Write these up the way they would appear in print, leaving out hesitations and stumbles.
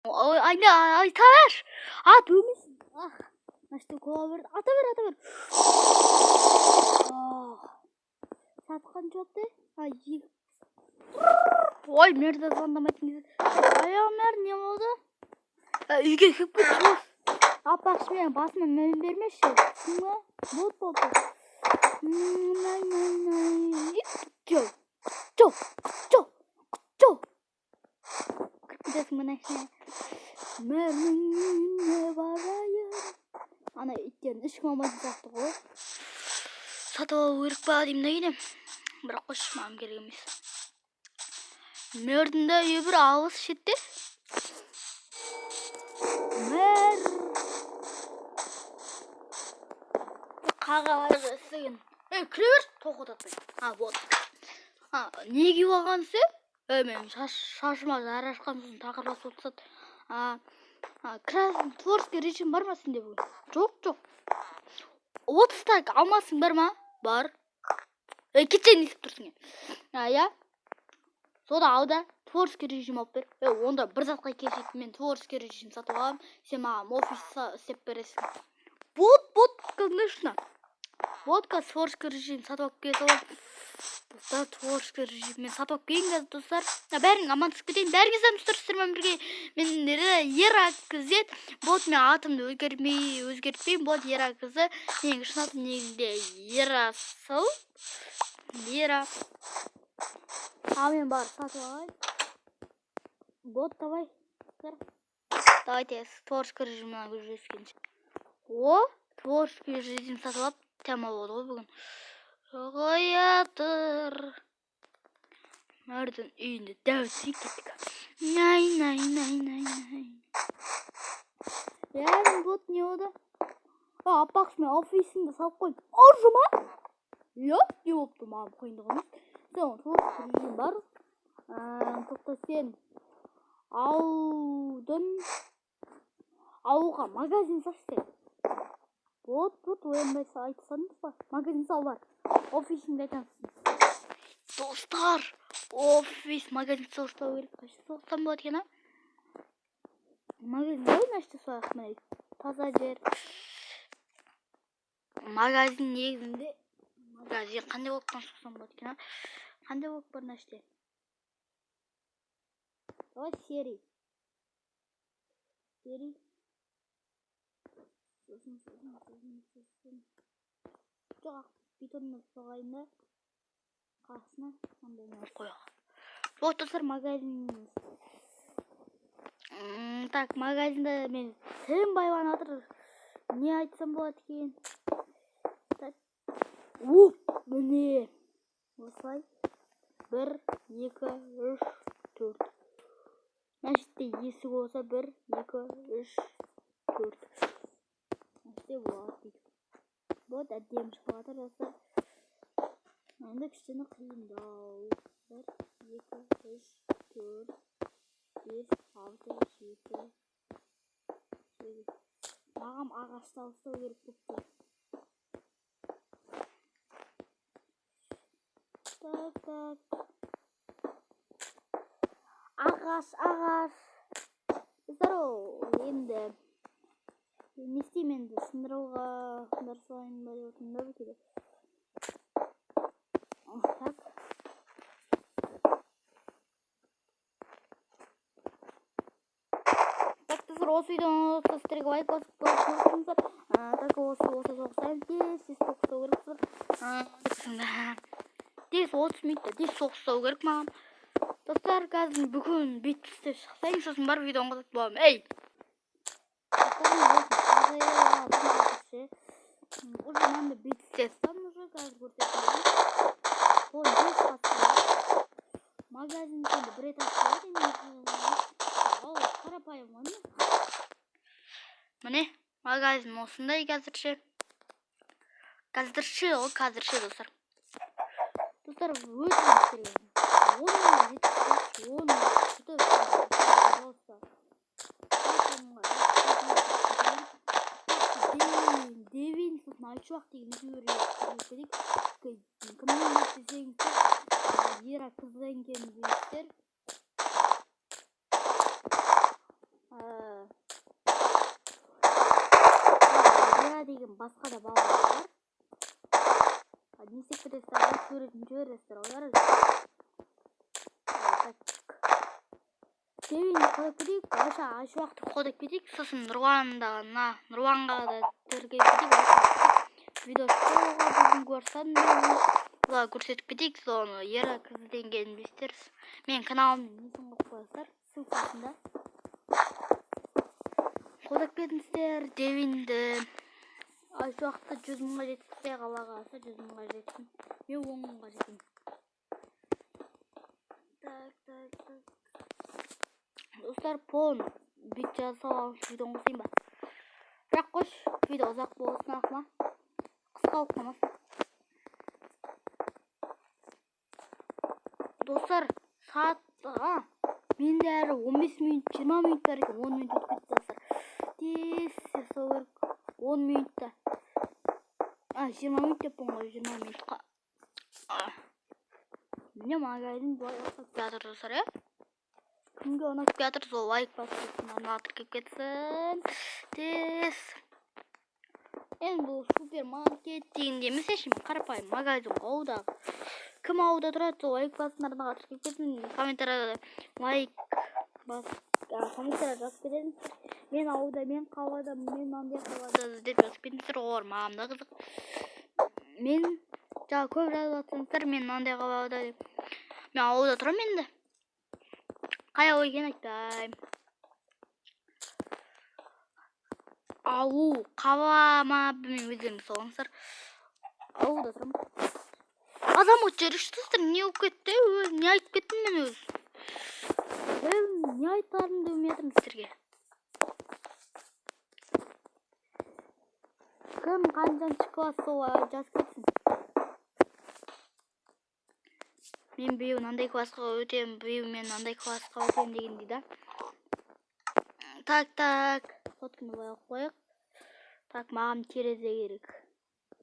Айта бер. Ат өлмейсің. Значит, кола берді. Ата бер. Сатқан жоқты. Ой, мерді звондамайтын кезде. Аяғым не болды? Үйге кеп кетті. Апақшымен басына мәлім бермеші. Сыңа? Болды. Жо. Кіріп кетесің мына ішіне. Мәрніңе барайын. Ана иттерін ешкім алмайтын сияқты ғой. Сатып алу керек па деймін да кейде. Бірақ қойшы маған керек емес. Мөрдінде өбір алыс шетте. Мөр. Қағаз істеген. Кіре бер, тоқытатпай. Вот. Неге болғансы? Мен шашыма жарашқан сосын тақырбас отырсады. Красный творческий режим бар ма сенде бүгін? Жоқ. 30 так алмасың бар ма? Бар. Кетсең несіп тұрсың? Я? Сода алда творческий режим алып бер. Онда бір затқа келсек, мен творческий режим сатып аламын. Сен маған офис істеп бересің. Вот, конечно. Водка творческий режим сатып алып келе саламын. Достар, творческий режиммен сатып алып келіңіз, достар. Бәрің амандасып кетейін. Бәріңіз сіздермен бірге. Мен Еракізет. Вот мен атымды өзгертпеймін. Вот Еракізі. Менің шын атым негізінде Ерасыл. Ера. Мен бар сатып алайын. Вот, давай. Давайте творческий режимнан көшірескенше. Творческий режим сатып алып, тема болды ғой бүгін. Жоғаятыр. Мөрдің үйінде дәуітсей кеттік. Най. Вот не болды? Апақшымен офисіңді салып қойын. Оржы ма? Не болыпты маған қойындығы емес. Сен творческий режим бар. Тоқта сен ауылға магазин сашты. Вот, оянбай айтсаңыз ба? Магазин сал бар. Офисіңді айтасың. Достар, офис, магазин салыстау керек. Қашты салыстан болады екен, Магазин ғой, нашты салақтын. Таза жер. Магазин негізінде. Магазин қандай болып салыстан болады екен, Қандай болып бар нашты? Давай серий. Жоқ, бетонны соғайында қасына қандайын қойға. Вот, достар, магазин. Так, магазинда мен тілім байланып жатыр. Не айтсам болады екен? Так. Міне. Осылай. 1, 2, 3, 4. Значит, есік болса 1, 2, 3, 4. Значит, болады дейді. Вот, әдем шығады жасар. Енді кішкені қиындау. 1, 2, 3, 4, 5, 6, 7. Мағам ағашты алыстау керек көпті. Так. Ағаш. Здорово, енді. Не істейм енді, сындыруға дарсылайын ба деп отырмын да бекеде. Так. Так, достар, осы видеоны сіздерге лайк басып көрсеңіздер. Так, осы соғыстайын. Тез соғыстау керек. Тез 30 минутта тез соғыстау керек маған. Достар, қазір бүгін бетпісті шықсайын, сосын бар видеоны қатып боламын. Ей! Уже мамда бетпістестім, уже қазір көрсетіп. Ой, бес қатты. Магазин сенде бір рет ашылады. Қарапайым ғана. Міне, магазин осындай қазірше. Қазірше, достар. Достар, өтіңіз керек. Девин, мальчуақ деген үйірек. Кімнен десеңіздер, Ера қыздан екен дейсіздер. басқа да балалар бар. Не істеп кетесіздер, суретін жібересіздер олар. Девинді қойып кетейік, аша аш уақытты қойып кетейік, сосын Нұрванға да тіркеп кетейік. Видео шоуға бүгін көрсетіп бұлай көрсетіп кетейік, соны ері қызы денгенін білесіздер. Мен каналымның несін қойып қойасыздар, ссылкасында. Қойып кетіңіздер, Девинді аш уақытта 100 мыңға жетсе, қалаға аса 100 мыңға жетсін. Мен 10 мыңға жетейін. Достар, пон бит жазып алып видеоны қосайын ба? Бірақ қош, видео ұзақ болсын ақма. Қысқалық қалмасын. Достар, сағатқа менде әрі 15 минут, 20 минут бар екен, 10 минут өтіп кетті достар. Тез сол керек, 10 минутта. 20 минут деппін ғой, 20 минутқа. Міне магазин бұлай ұқсап жатыр достар, Кімге ұнап жатыр, сол лайк басып анатыр кеп кетсін. Тез. Енді бұл супермаркет дегенде емес, қарапайым магазин аудағы. Кім ауда тұрады, сол лайк басып анатыр кеп кетсін. Комментарияда лайк басып, комментария жазып кетесің. Мен ауда, мен қалада, мен маңдай қалада деп жазып кетіңіздер, олар маған да қызық. Мен көп жазып жатсаңыздар, мен маңдай қалада деп. Мен ауда тұрамын енді. Қай ауыл екен айтайын. Ауыл, қала ма, білмеймін, өздеріңіз соғыңыздар. Ауылда тұрамын. Адам өттеріштіздер, не болып кетті, не айтып кеттім мен өз. Не айтарымды білмедім сіздерге. Кім қаншаншы класс солай жазып кетсін. Мен біреу мынандай классқа өтем, біреу мен мынандай классқа өтем деген дейді. Так, фотканы қоя қойық. Так, маған терезе керек.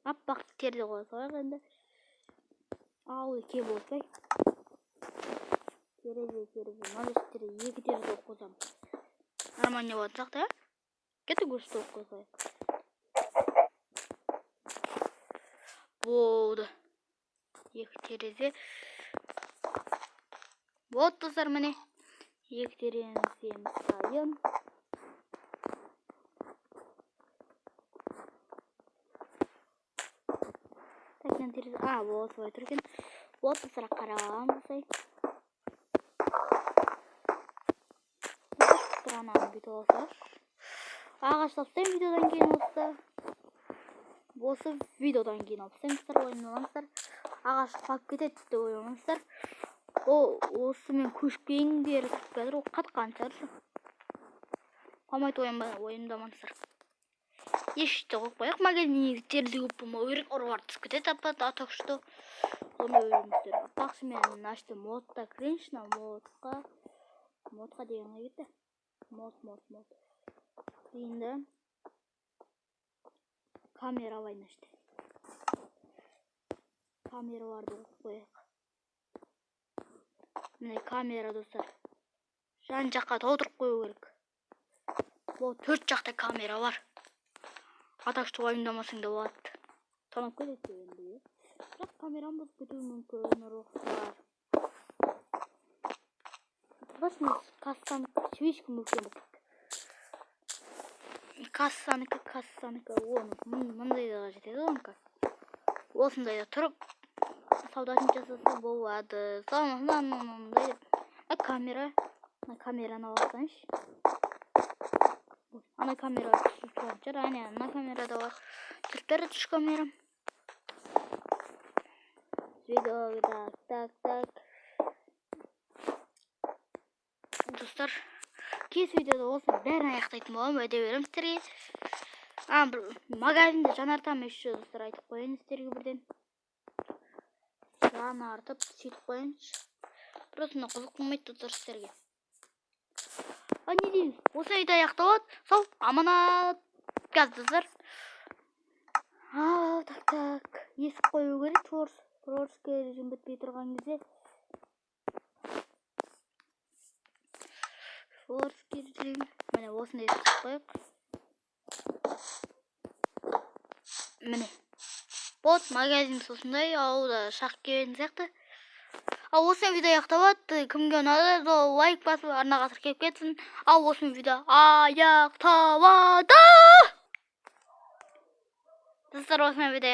Аппақ терезе қоя қойық енді. Ал еке болсай. Терезе. Маңдайшы терезе, екі терезе қойсам. Нормально не болады сақ та? Кеті көрші қойсай. Болды. Екі терезе. Вот достар, міне. Екі тереземіз дайын. Тәкен терезе. Вот солай тұр екен. Вот достар, қарағам болсай. Странаны бүйтіп алсақ. Ағаш тапсайым видеодан кейін осы. Осы видеодан кейін алсаңыздар, ойнамаңыздар. Ағаш қалып кетеді деп ойламаңыздар. Осы мен көшпейін беріп кетір, ол қатқан шығар. Қалмайды ойындамаңыздар. Ешті қойып магазин терезе көп болмау керек, ұрвар түсіп кетеді атақ что. Сонда өліміздер. Тақшы мен ашты модта кіреншіна, модқа дегенге кетті. Мод. Кірейінді. Камера алайын ашты. Камераларды қойық. Міне камера достар. Жан жаққа толтырып қою керек. Бұл 4 жақта камера бар. Атақшты ойындамасың да болады. Танып кетеді енді. Бірақ камерам бұзып кетуі мүмкін, ұрықтар. Басын кассаны швечкім өккен бұқтық. Кассаныкі, мұндай да жетеді онка. Осындай да тұрып, саудасын жасаса болады. Мұндай камераны алсаңыз. Ана камера тұшқаншыр, ана камерада бар. Түрттері түш камера. Видео, так. Достар, кез видеода осы бәрін аяқтайтын болам, өде берем сіздерге. Магазинді жанартам еще достар айтып қойын сіздерге бірден. Жанартып сөйтіп қойыншы. Просто қызық қылмайды достар сіздерге. Не дейміз, осы үйді аяқталады. Сол, аманат газ достар. Так. Есіп қою керек, творческий режим бітпей тұрған кезде. Творческий режим. Міне осындай есіп қойық. міне вот магазин осындай ауылда шақ келген сияқты. Ал осымен видео аяқталады. Кімге ұнады сол лайк басып арнаға тіркеліп кетсін. Ал осымен видео аяқталады. Достар, осымен видео